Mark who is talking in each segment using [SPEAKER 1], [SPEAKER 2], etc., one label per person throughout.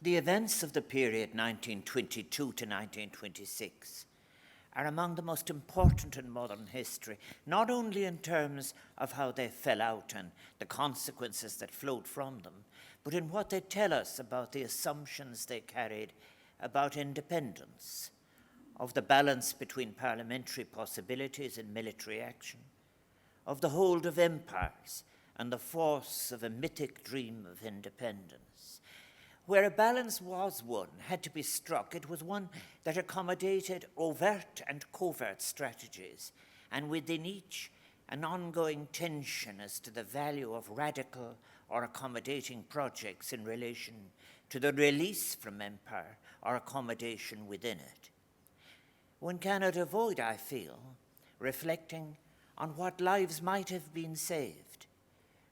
[SPEAKER 1] The events of the period 1922 to 1926 are among the most important in modern history, not only in terms of how they fell out and the consequences that flowed from them, but in what they tell us about the assumptions they carried about independence, of the balance between parliamentary possibilities and military action, of the hold of empires and the force of a mythic dream of independence. Where a balance was won, had to be struck, it was one that accommodated overt and covert strategies, and within each, an ongoing tension as to the value of radical or accommodating projects in relation to the release from empire or accommodation within it. One cannot avoid, I feel, reflecting on what lives might have been saved,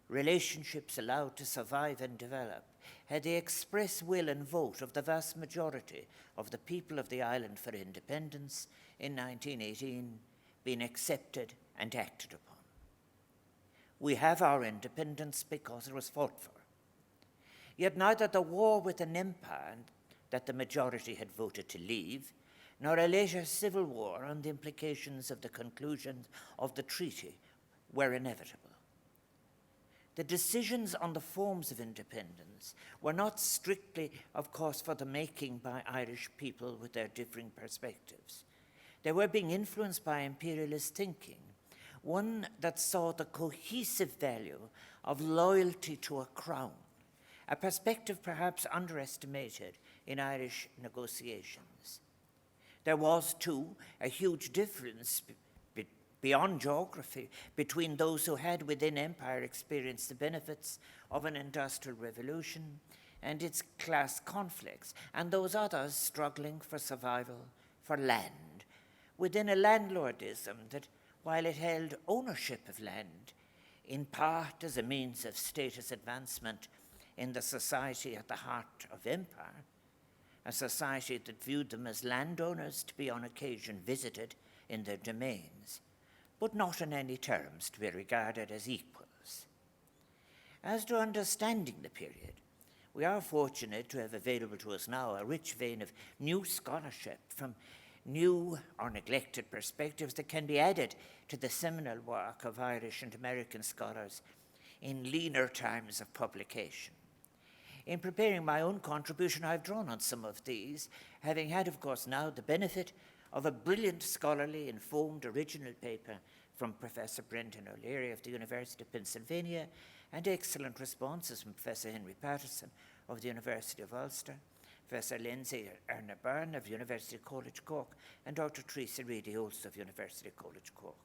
[SPEAKER 1] relationships allowed to survive and develop, had the express will and vote of the vast majority of the people of the island for independence in 1918 been accepted and acted upon. We have our independence because it was fought for. Yet neither the war with an empire that the majority had voted to leave, nor a later civil war and the implications of the conclusion of the treaty were inevitable. The decisions on the forms of independence were not strictly, of course, for the making by Irish people with their differing perspectives. They were being influenced by imperialist thinking, one that saw the cohesive value of loyalty to a crown, a perspective perhaps underestimated in Irish negotiations. There was, too, a huge difference beyond geography between those who had within empire experienced the benefits of an industrial revolution and its class conflicts, and those others struggling for survival, for land, within a landlordism that, while it held ownership of land, in part as a means of status advancement in the society at the heart of empire, a society that viewed them as landowners to be on occasion visited in their domains, but not in any terms to be regarded as equals. As to understanding the period, we are fortunate to have available to us now a rich vein of new scholarship from new or neglected perspectives that can be added to the seminal work of Irish and American scholars in leaner times of publication. In preparing my own contribution, I've drawn on some of these, having had, of course, now the benefit of a brilliant scholarly informed original paper from Professor Brendan O'Leary of the University of Pennsylvania and excellent responses from Professor Henry Patterson of the University of Ulster, Professor Lindsay Erna-Byrne of University College Cork, and Dr. Teresa Reedy, also of University College Cork.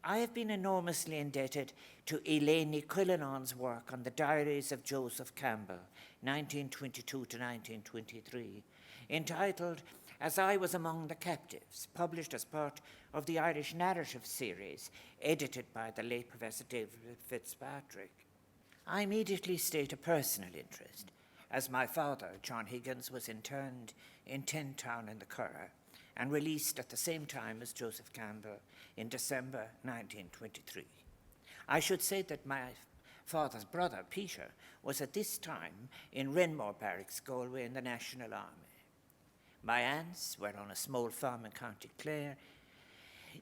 [SPEAKER 1] I have been enormously indebted to Elaine Quillanon's work on the diaries of Joseph Campbell, 1922 to 1923, entitled As I Was Among the Captives, published as part of the Irish Narrative series, edited by the late Professor David Fitzpatrick. I immediately state a personal interest, as my father, John Higgins, was interned in Tentown in the Curragh and released at the same time as Joseph Campbell in December 1923. I should say that my father's brother, Peter, was at this time in Renmore Barracks, Galway, in the National Army. My aunts were on a small farm in County Clare.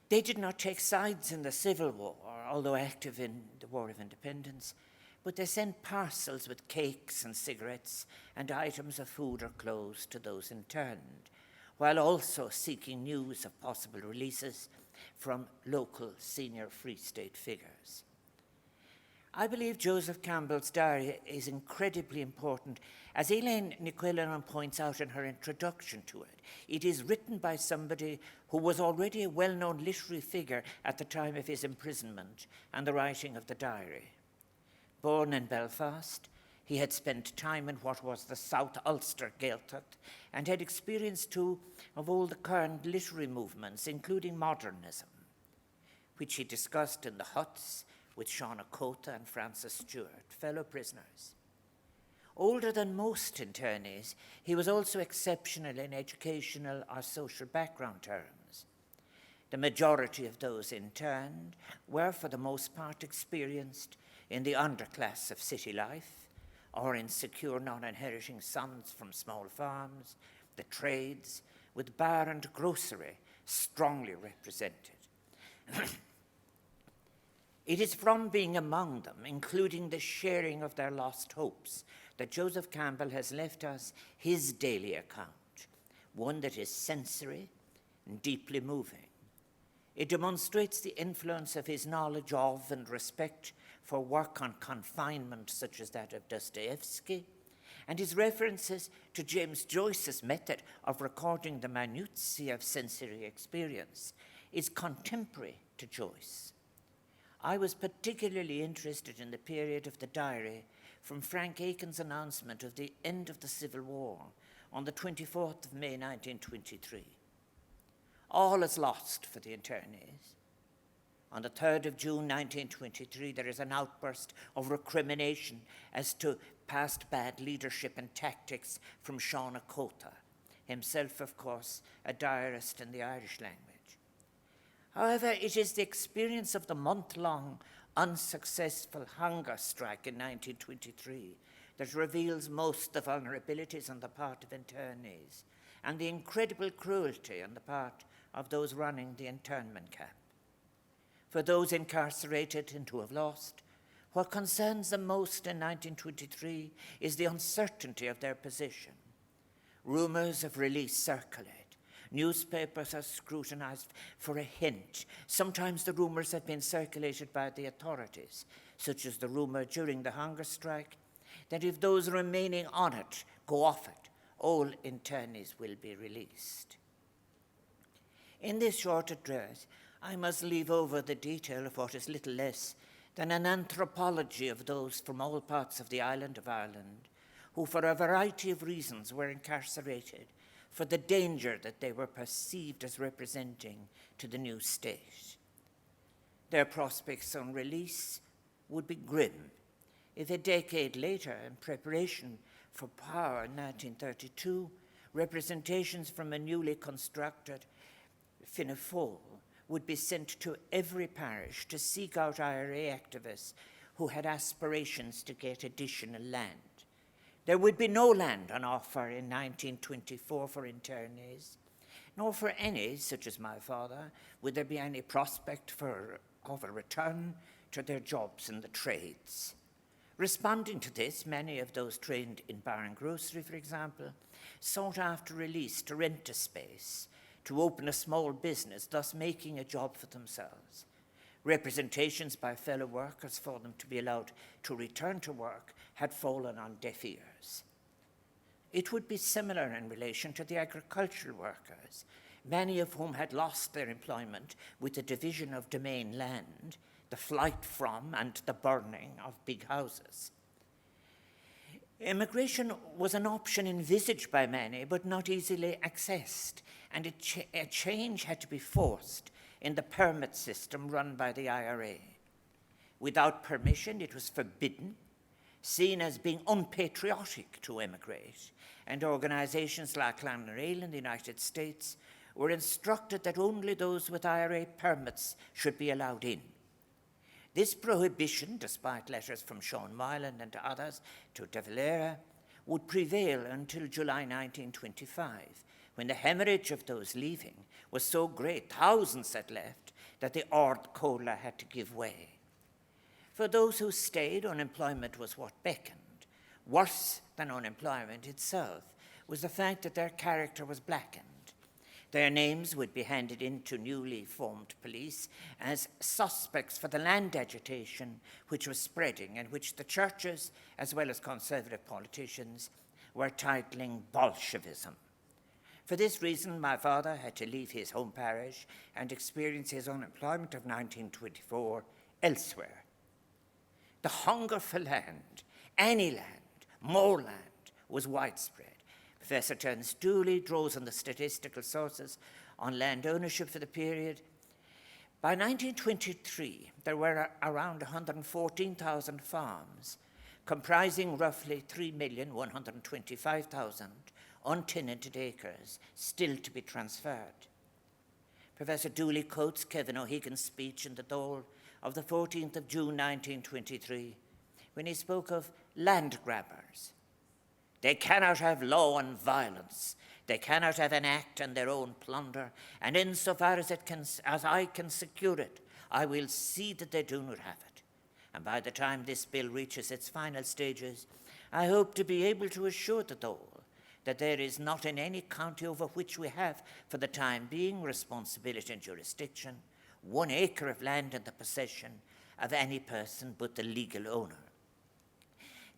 [SPEAKER 1] They did not take sides in the Civil War, although active in the War of Independence, but they sent parcels with cakes and cigarettes and items of food or clothes to those interned, while also seeking news of possible releases from local senior Free State figures. I believe Joseph Campbell's diary is incredibly important, as Elaine Quillanon points out in her introduction to it. It is written by somebody who was already a well-known literary figure at the time of his imprisonment and the writing of the diary. Born in Belfast, he had spent time in what was the South Ulster Gaeltacht and had experience too of all the current literary movements, including modernism, which he discussed in the huts with Sean O'Cota and Francis Stewart, fellow prisoners. Older than most internees, he was also exceptional in educational or social background terms. The majority of those interned were, for the most part, experienced in the underclass of city life, or insecure non-inheriting sons from small farms, the trades, with bar and grocery strongly represented. It is from being among them, including the sharing of their lost hopes, that Joseph Campbell has left us his daily account, one that is sensory and deeply moving. It demonstrates the influence of his knowledge of and respect for work on confinement, such as that of Dostoevsky, and his references to James Joyce's method of recording the minutiae of sensory experience is contemporary to Joyce. I was particularly interested in the period of the diary from Frank Aiken's announcement of the end of the Civil War on the 24th of May 1923. All is lost for the internees. On the 3rd of June 1923, there is an outburst of recrimination as to past bad leadership and tactics from Sean O'Cota, himself, of course, a diarist in the Irish language. However, it is the experience of the month-long unsuccessful hunger strike in 1923 that reveals most the vulnerabilities on the part of internees and the incredible cruelty on the part of those running the internment camp. For those incarcerated and who have lost, what concerns them most in 1923 is the uncertainty of their position. Rumours of release circulate. Newspapers are scrutinized for a hint. Sometimes the rumours have been circulated by the authorities, such as the rumour during the hunger strike, that if those remaining on it go off it, all internees will be released. In this short address, I must leave over the detail of what is little less than an anthropology of those from all parts of the island of Ireland who, for a variety of reasons, were incarcerated for the danger that they were perceived as representing to the new state. Their prospects on release would be grim if a decade later, in preparation for power in 1932, representations from a newly constructed Fianna Fáil would be sent to every parish to seek out IRA activists who had aspirations to get additional land. There would be no land on offer in 1924 for internees, nor for any, such as my father, would there be any prospect of a return to their jobs in the trades. Responding to this, many of those trained in bar and grocery, for example, sought after release to rent a space, to open a small business, thus making a job for themselves. Representations by fellow workers for them to be allowed to return to work had fallen on deaf ears. It would be similar in relation to the agricultural workers, many of whom had lost their employment with the division of domain land, the flight from and the burning of big houses. Immigration was an option envisaged by many, but not easily accessed, and a change had to be forced in the permit system run by the IRA. Without permission, it was forbidden, seen as being unpatriotic to immigrate, and organizations like Landlordism in the United States were instructed that only those with IRA permits should be allowed in. This prohibition, despite letters from Sean Moylan and others to De Valera, would prevail until July 1925, when the hemorrhage of those leaving was so great, thousands had left, that the Ard Cola had to give way. For those who stayed, unemployment was what beckoned. Worse than unemployment itself was the fact that their character was blackened. Their names would be handed in to newly formed police as suspects for the land agitation which was spreading and which the churches, as well as conservative politicians, were titling Bolshevism. For this reason, my father had to leave his home parish and experience his unemployment of 1924 elsewhere. The hunger for land, any land, more land, was widespread. Professor Terence Dooley draws on the statistical sources on land ownership for the period. By 1923, there were around 114,000 farms, comprising roughly 3,125,000 untenanted acres still to be transferred. Professor Dooley quotes Kevin O'Higgins' speech in the Dáil of the 14th of June 1923, when he spoke of land grabbers. They cannot have law and violence. They cannot have an act and their own plunder. And insofar as I can secure it, I will see that they do not have it. And by the time this bill reaches its final stages, I hope to be able to assure the Dáil that there is not in any county over which we have, for the time being, responsibility and jurisdiction, 1 acre of land in the possession of any person but the legal owner.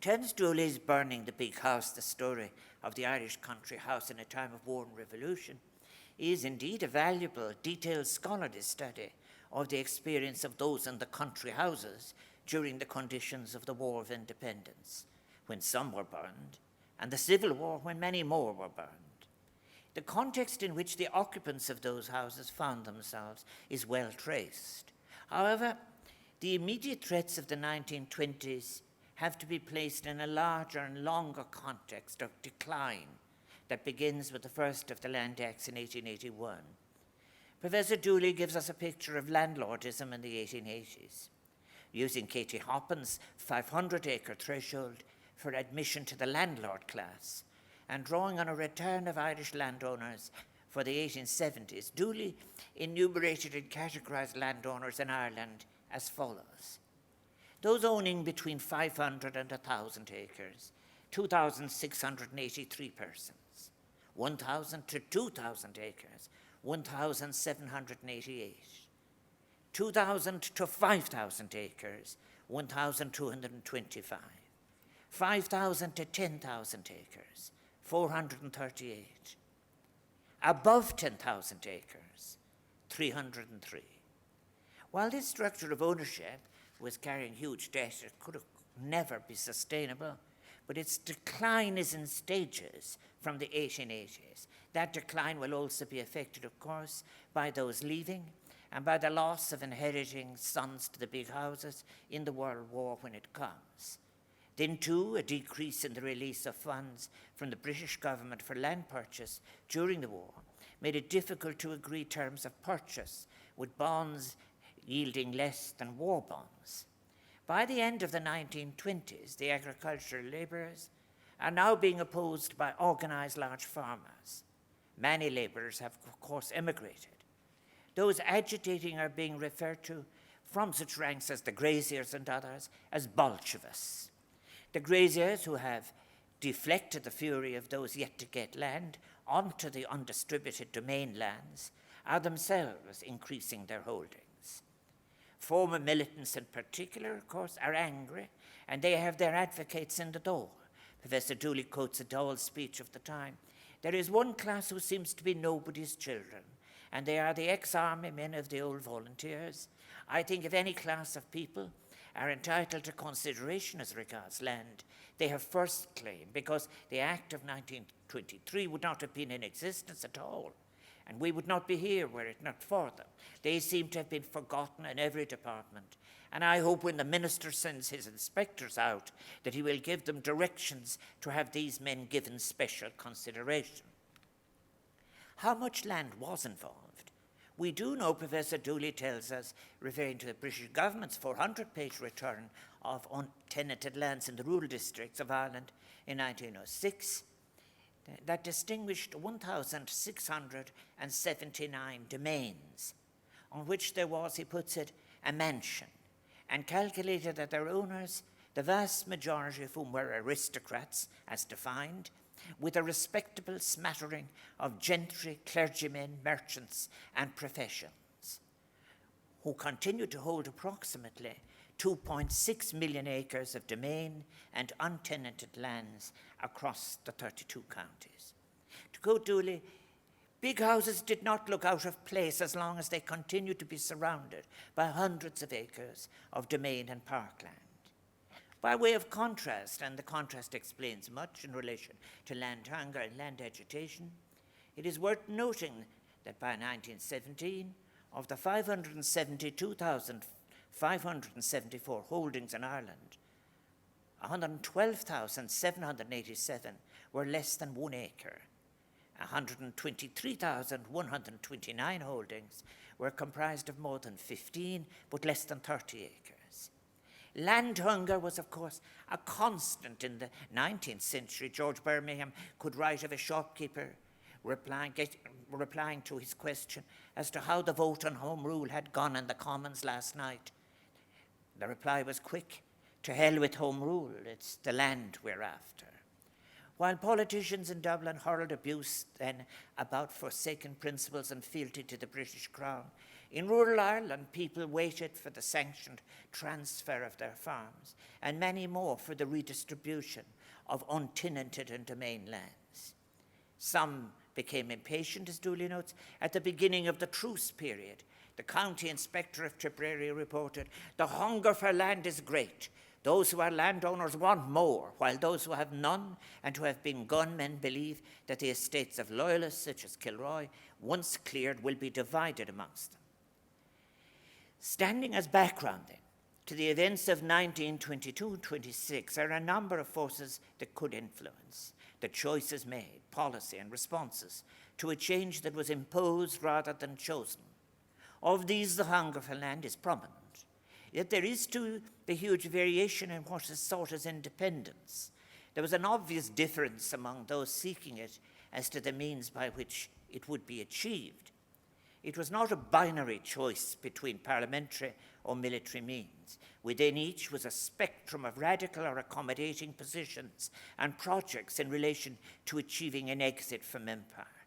[SPEAKER 1] Terence Dooley's Burning the Big House, the story of the Irish country house in a time of war and revolution, is indeed a valuable, detailed scholarly study of the experience of those in the country houses during the conditions of the War of Independence, when some were burned, and the Civil War, when many more were burned. The context in which the occupants of those houses found themselves is well traced. However, the immediate threats of the 1920s have to be placed in a larger and longer context of decline that begins with the first of the Land Acts in 1881. Professor Dooley gives us a picture of landlordism in the 1880s, using Katie Hoppin's 500-acre threshold for admission to the landlord class, and drawing on a return of Irish landowners for the 1870s. Dooley enumerated and categorized landowners in Ireland as follows: those owning between 500 and 1,000 acres, 2,683 persons; 1,000 to 2,000 acres, 1,788; 2,000 to 5,000 acres, 1,225; 5,000 to 10,000 acres, 438; above 10,000 acres, 303. While this structure of ownership was carrying huge debt, it could never be sustainable, but its decline is in stages from the 1880s. That decline will also be affected, of course, by those leaving and by the loss of inheriting sons to the big houses in the World War when it comes. Then, too, a decrease in the release of funds from the British government for land purchase during the war made it difficult to agree terms of purchase, with bonds yielding less than war bonds. By the end of the 1920s, the agricultural labourers are now being opposed by organised large farmers. Many labourers have, of course, emigrated. Those agitating are being referred to, from such ranks as the graziers and others, as Bolshevists. The graziers, who have deflected the fury of those yet to get land onto the undistributed domain lands, are themselves increasing their holdings. Former militants in particular, of course, are angry, and they have their advocates in the Dáil. Professor Dooley quotes a Dáil speech of the time: "There is one class who seems to be nobody's children, and they are the ex-army men of the old volunteers. I think if any class of people are entitled to consideration as regards land, they have first claim, because the Act of 1923 would not have been in existence at all, and we would not be here were it not for them. They seem to have been forgotten in every department, and I hope when the minister sends his inspectors out that he will give them directions to have these men given special consideration." How much land was involved? We do know, Professor Dooley tells us, referring to the British government's 400-page return of untenanted lands in the rural districts of Ireland in 1906, that distinguished 1,679 domains, on which there was, he puts it, a mansion, and calculated that their owners, the vast majority of whom were aristocrats, as defined, with a respectable smattering of gentry, clergymen, merchants, and professions, who continued to hold approximately 2.6 million acres of domain and untenanted lands across the 32 counties. To quote Dooley, "Big houses did not look out of place as long as they continued to be surrounded by hundreds of acres of domain and parkland." By way of contrast, and the contrast explains much in relation to land hunger and land agitation, it is worth noting that by 1917, of the 572,574 holdings in Ireland, 112,787 were less than 1 acre. 123,129 holdings were comprised of more than 15 but less than 30 acres. Land hunger was, of course, a constant in the 19th century. George Birmingham could write of a shopkeeper replying to his question as to how the vote on Home Rule had gone in the Commons last night. The reply was quick: to hell with Home Rule, it's the land we're after. While politicians in Dublin hurled abuse then about forsaken principles and fealty to the British Crown, in rural Ireland people waited for the sanctioned transfer of their farms, and many more for the redistribution of untenanted and domain lands. Some became impatient, as Dooley notes, at the beginning of the truce period. The county inspector of Tipperary reported, "The hunger for land is great. Those who are landowners want more, while those who have none and who have been gunmen believe that the estates of loyalists such as Kilroy, once cleared, will be divided amongst them." Standing as background, then, to the events of 1922-26 are a number of forces that could influence the choices made, policy and responses to a change that was imposed rather than chosen. Of these, the hunger for land is prominent. Yet there is, too, the huge variation in what is sought as independence. There was an obvious difference among those seeking it as to the means by which it would be achieved. It was not a binary choice between parliamentary or military means. Within each was a spectrum of radical or accommodating positions and projects in relation to achieving an exit from empire.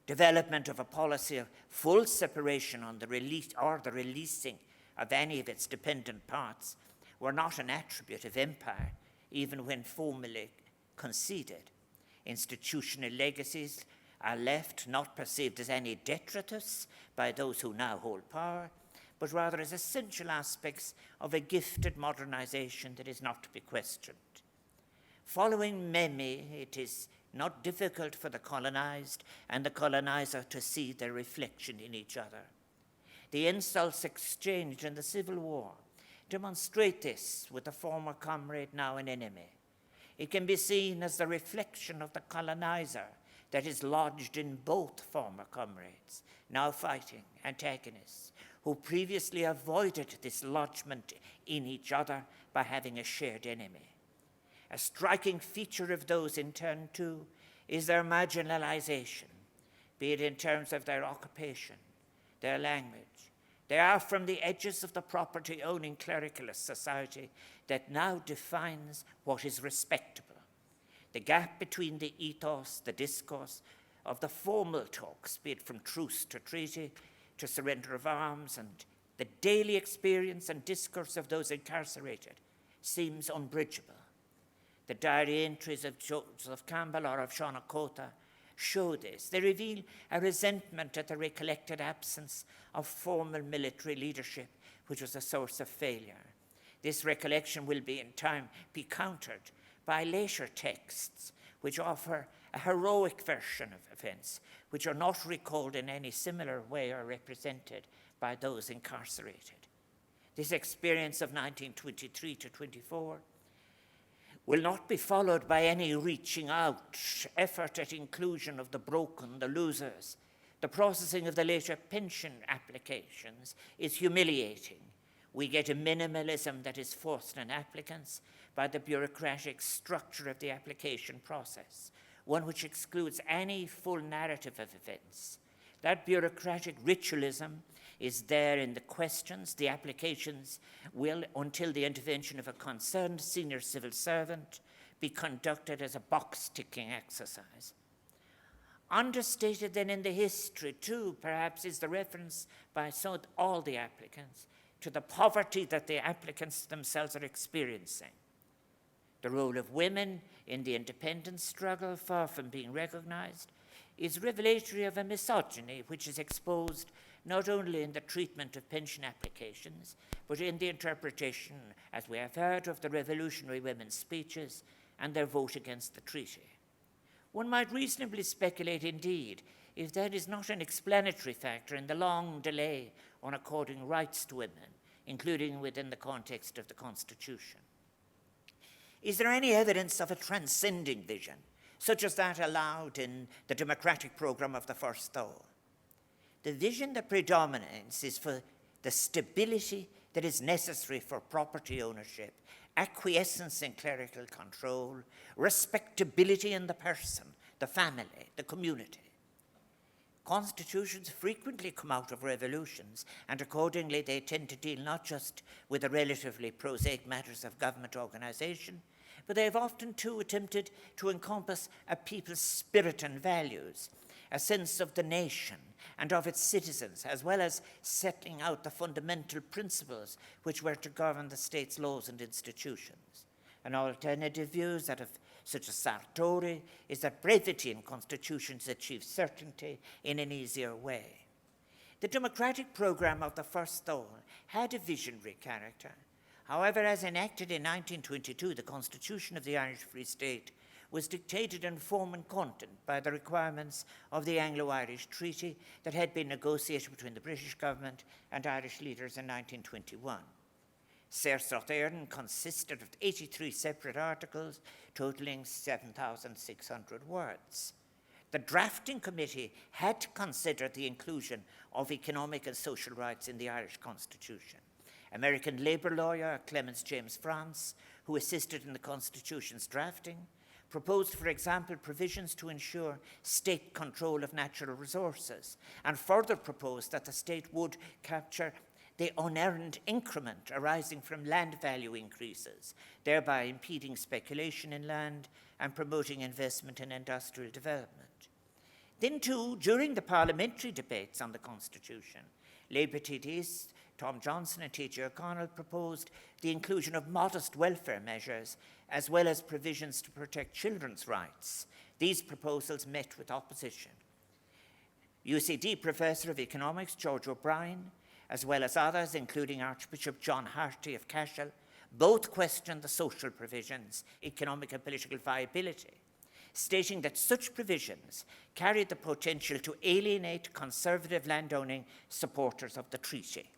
[SPEAKER 1] Development of a policy of full separation on the release or the releasing of any of its dependent parts were not an attribute of empire, even when formally conceded. Institutional legacies are left not perceived as any detritus by those who now hold power, but rather as essential aspects of a gifted modernization that is not to be questioned. Following Memmi, it is not difficult for the colonized and the colonizer to see their reflection in each other. The insults exchanged in the Civil War demonstrate this with a former comrade, now an enemy. It can be seen as the reflection of the colonizer that is lodged in both former comrades, now fighting antagonists, who previously avoided this lodgment in each other by having a shared enemy. A striking feature of those interned too is their marginalization, be it in terms of their occupation, their language. They are from the edges of the property-owning clericalist society that now defines what is respectable. The gap between the ethos, the discourse of the formal talks, be it from truce to treaty, to surrender of arms, and the daily experience and discourse of those incarcerated seems unbridgeable. The diary entries of Joseph Campbell or of Sean O'Cota show this. They reveal a resentment at the recollected absence of formal military leadership, which was a source of failure. This recollection will be in time be countered by later texts which offer a heroic version of events, which are not recalled in any similar way or represented by those incarcerated. This experience of 1923 to 24 will not be followed by any reaching out effort at inclusion of the broken, the losers. The processing of the later pension applications is humiliating. We get a minimalism that is forced on applicants by the bureaucratic structure of the application process, one which excludes any full narrative of events. That bureaucratic ritualism is there in the questions. The applications will, until the intervention of a concerned senior civil servant, be conducted as a box-ticking exercise. Understated then in the history, too, perhaps, is the reference by all the applicants to the poverty that the applicants themselves are experiencing. The role of women in the independence struggle, far from being recognized, is revelatory of a misogyny which is exposed not only in the treatment of pension applications, but in the interpretation, as we have heard, of the revolutionary women's speeches and their vote against the treaty. One might reasonably speculate, indeed, if that is not an explanatory factor in the long delay on according rights to women, including within the context of the Constitution. Is there any evidence of a transcending vision, such as that allowed in the democratic program of the First Dáil? The vision that predominates is for the stability that is necessary for property ownership, acquiescence in clerical control, respectability in the person, the family, the community. Constitutions frequently come out of revolutions, and accordingly they tend to deal not just with the relatively prosaic matters of government organisation, but they have often too attempted to encompass a people's spirit and values, a sense of the nation and of its citizens, as well as setting out the fundamental principles which were to govern the state's laws and institutions. An alternative view is that of such as Sartori is that brevity in constitutions achieves certainty in an easier way. The democratic programme of the First Dáil had a visionary character. However, as enacted in 1922, the Constitution of the Irish Free State was dictated in form and content by the requirements of the Anglo-Irish Treaty that had been negotiated between the British government and Irish leaders in 1921. Éireann consisted of 83 separate articles, totaling 7,600 words. The drafting committee had to consider the inclusion of economic and social rights in the Irish Constitution. American labor lawyer Clemens James France, who assisted in the Constitution's drafting, proposed, for example, provisions to ensure state control of natural resources, and further proposed that the state would capture the unearned increment arising from land value increases, thereby impeding speculation in land and promoting investment in industrial development. Then too, during the parliamentary debates on the Constitution, Labour TDs Tom Johnson and T.J. O'Connell proposed the inclusion of modest welfare measures as well as provisions to protect children's rights. These proposals met with opposition. UCD Professor of Economics George O'Brien, as well as others, including Archbishop John Harty of Cashel, both questioned the social provisions' economic and political viability, stating that such provisions carried the potential to alienate conservative landowning supporters of the treaty.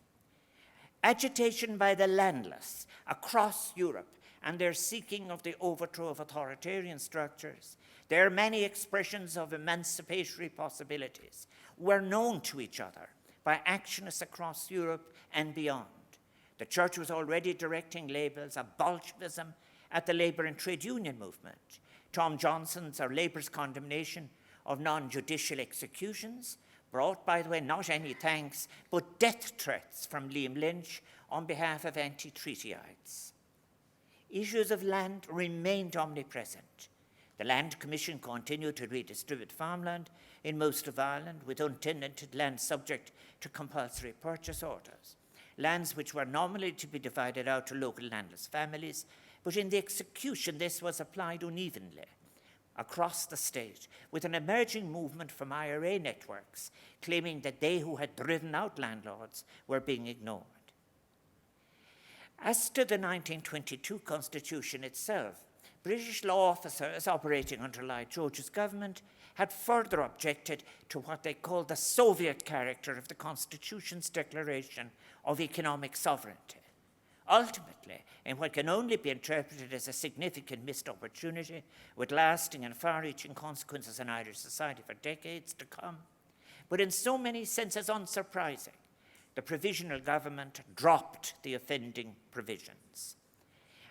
[SPEAKER 1] Agitation by the landless across Europe and their seeking of the overthrow of authoritarian structures, their many expressions of emancipatory possibilities, were known to each other by actionists across Europe and beyond. The church was already directing labels of Bolshevism at the labour and trade union movement. Tom Johnson's or Labour's condemnation of non-judicial executions brought, by the way, not any thanks, but death threats from Liam Lynch on behalf of anti-treatyites. Issues of land remained omnipresent. The Land Commission continued to redistribute farmland in most of Ireland, with untenanted land subject to compulsory purchase orders. Lands which were nominally to be divided out to local landless families, but in the execution this was applied unevenly across the state, with an emerging movement from IRA networks claiming that they who had driven out landlords were being ignored. As to the 1922 Constitution itself, British law officers operating under Lloyd George's government had further objected to what they called the Soviet character of the Constitution's declaration of economic sovereignty. Ultimately, in what can only be interpreted as a significant missed opportunity with lasting and far-reaching consequences in Irish society for decades to come, but in so many senses unsurprising, the provisional government dropped the offending provisions.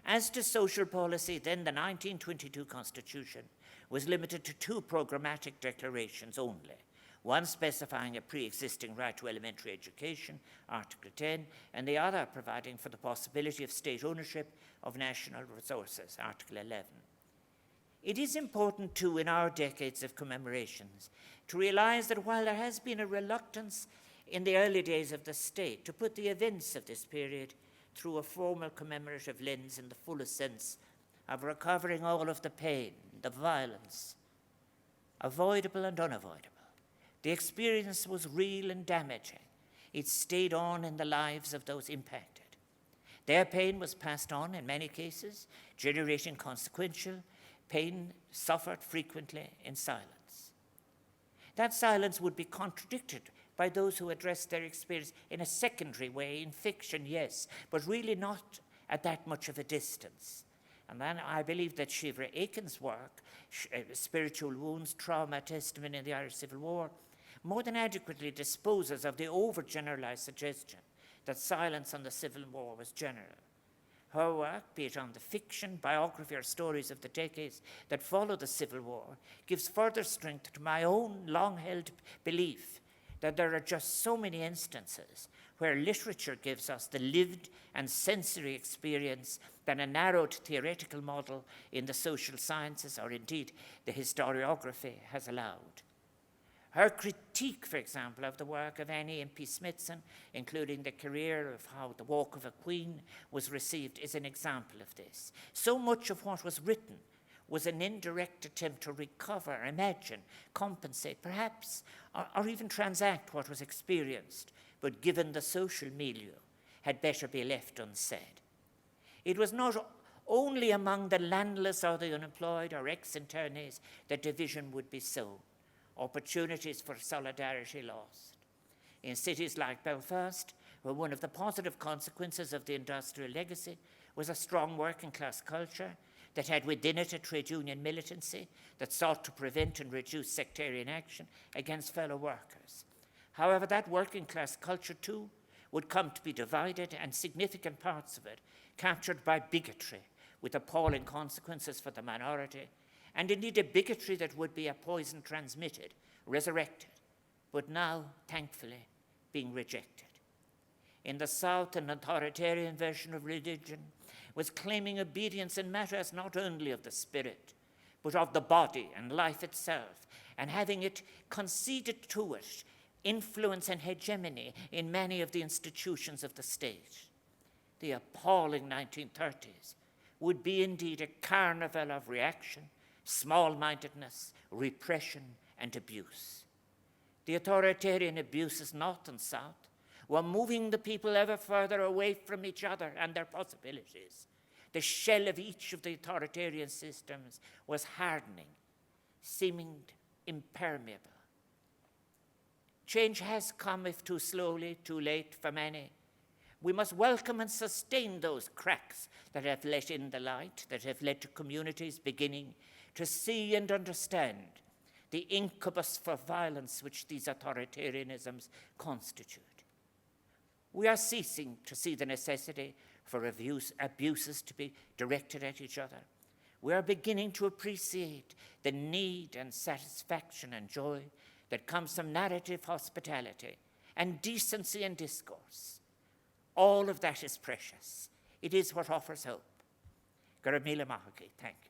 [SPEAKER 1] As to social policy, then the 1922 Constitution was limited to two programmatic declarations only, one specifying a pre-existing right to elementary education, Article 10, and the other providing for the possibility of state ownership of national resources, Article 11. It is important, too, in our decades of commemorations, to realize that while there has been a reluctance in the early days of the state to put the events of this period through a formal commemorative lens in the fullest sense of recovering all of the pain, the violence, avoidable and unavoidable, the experience was real and damaging. It stayed on in the lives of those impacted. Their pain was passed on in many cases, generating consequential pain suffered frequently in silence. That silence would be contradicted by those who addressed their experience in a secondary way, in fiction, yes, but really not at that much of a distance. And then I believe that Shivra Aiken's work, Spiritual Wounds, Trauma, Testimony in the Irish Civil War, more than adequately disposes of the overgeneralized suggestion that silence on the Civil War was general. Her work, be it on the fiction, biography, or stories of the decades that followed the Civil War, gives further strength to my own long-held belief that there are just so many instances where literature gives us the lived and sensory experience that a narrowed theoretical model in the social sciences, or indeed the historiography, has allowed. Her critique, for example, of the work of Annie and P. Smithson, including the career of how The Walk of a Queen was received, is an example of this. So much of what was written was an indirect attempt to recover, imagine, compensate, perhaps, or even transact what was experienced, but given the social milieu, had better be left unsaid. It was not only among the landless or the unemployed or ex-internees that division would be sown, opportunities for solidarity lost. In cities like Belfast, where one of the positive consequences of the industrial legacy was a strong working class culture that had within it a trade union militancy that sought to prevent and reduce sectarian action against fellow workers. However, that working class culture too would come to be divided, and significant parts of it captured by bigotry with appalling consequences for the minority, and indeed a bigotry that would be a poison transmitted, resurrected, but now, thankfully, being rejected. In the South, an authoritarian version of religion was claiming obedience in matters not only of the spirit, but of the body and life itself, and having it conceded to it influence and hegemony in many of the institutions of the state. The appalling 1930s would be indeed a carnival of reaction, small-mindedness, repression, and abuse. The authoritarian abuses north and south were moving the people ever further away from each other and their possibilities. The shell of each of the authoritarian systems was hardening, seeming impermeable. Change has come, if too slowly, too late for many. We must welcome and sustain those cracks that have let in the light, that have led to communities beginning to see and understand the incubus for violence which these authoritarianisms constitute. We are ceasing to see the necessity for abuses to be directed at each other. We are beginning to appreciate the need and satisfaction and joy that comes from narrative hospitality and decency and discourse. All of that is precious. It is what offers hope. Garamila Mahaki, thank you.